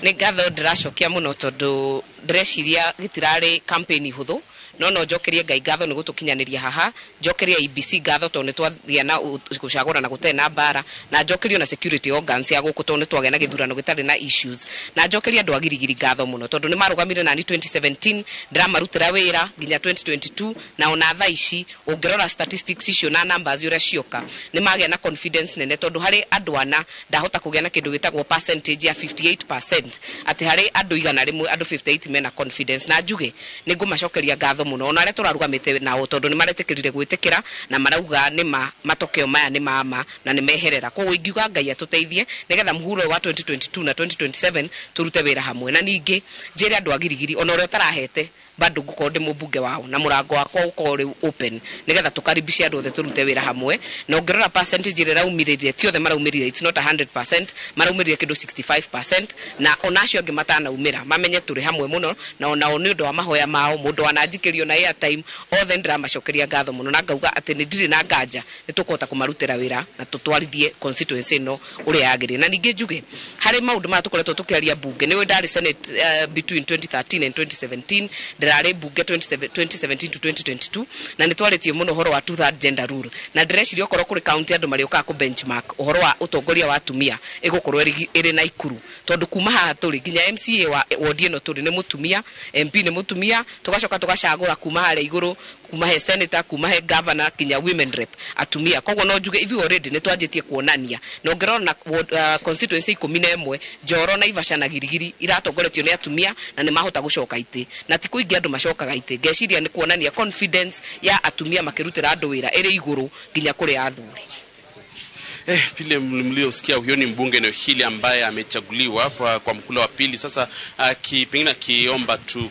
Nĩ ngatho ndĩracokia mũno tondũ ndĩreciria gĩtirarĩ campaign hũthũ no njokerie Ngai ngatho nĩ gũtũkinyanĩria haha njokerie IBC ngatho tondũ nĩ twagĩa na gũcagũra na gũtee na mbara na njokerie na security organs ya gũkũ tondũ nĩ twagĩa na gĩthurano gĩtarĩ na issues na njokerie andũ a Gilgil ngatho mũno tondũ nĩ marũgamire nani 2017 ndĩramarutĩra wĩra nginya 2022 na ona thaa ici ũngĩrora statistics icio na numbers ũrĩa cioka nĩ magĩa na confidence nene tondũ harĩ andũ ana ndahota kũgĩa na kĩndũ gĩtagwo percentage ya 58% atĩ harĩ andũ igana rĩmwe andũ 58 mena confidence na njuge nĩ ngũmacokeria ngatho muno ona arĩa tũrarugamĩte nao tondũ nĩ maretekĩrire gwĩtĩkĩra na marauga nĩ matokeo maya nĩ mama na nĩ meherera koguo ingiuga Ngai atũteithie nĩgetha mũhuro wa 2022 na 2027 turute wĩra hamwe na ningĩ njĩre andũ a Gilgil ona ũrĩa ũtarahete bado ngũkorwo ndĩ mũmbunge wao na mũrango wakwa ũkorwo rĩu open nĩgetha tũkaribishe andũ othe tũrute wĩra hamwe na ũngĩrora percentage ĩrĩa raumĩrĩire ti othe maraumĩrire it's not 100% maraumĩrire kĩndũ 65% na ona acio angĩ matanaumĩra mamenye tũrĩ hamwe mũno na ona nĩ ũndũ wa mahoya mao mũndũ wananjikĩrio na airtime othe ndĩramacokeria ngatho mũno na ngauga atĩ nĩ ndirĩ na nganja nĩ tũkũhota kũmarutĩra wĩra na tũtwarithie constituency ĩno ũrĩa yagĩrĩire na ningĩ njuge harĩ maũndũ maya tũkoretwo tũkĩaria bunge nĩ ndarĩ senate between 2013 and 2017 ndĩrarĩ bunge 2017 to 2022 na nĩ twarĩtie mũno ũhoro wa 2/3 gender rule na ndĩreciria okorwo kũrĩ county andũ marĩokaga kũ benchmark ũhoro wa ũtongoria wa atumia ĩgũkorwo ĩrĩ na ikuru tondũ kuma haha tũrĩ nginya MCA wa ward ĩno tũrĩ nĩ mũtumia MP nĩ mũtumia tũgacoka tũgacagũra kuma harĩa igũrũ kuma he senator kuma he governor kinya women rep atumia koguo no njuge ithuĩ already nĩ twanjĩtie kuonania na ũngĩrora na constituency 11 Njoro na Ivasha na Gilgil iratongoretio nĩ atumia na nĩ mahota gũcoka itĩ na ti kũingĩ andũ macokaga itĩ ngeciria nĩ kuonania confidence ya atumia makĩrutĩra andũ wĩra ĩrĩ igũrũ nginya kũrĩ athuri. Vile mliosikia huyo ni mbunge eneo hili ambaye amechaguliwa kwa mkula wa pili sasa pengine akiomba tu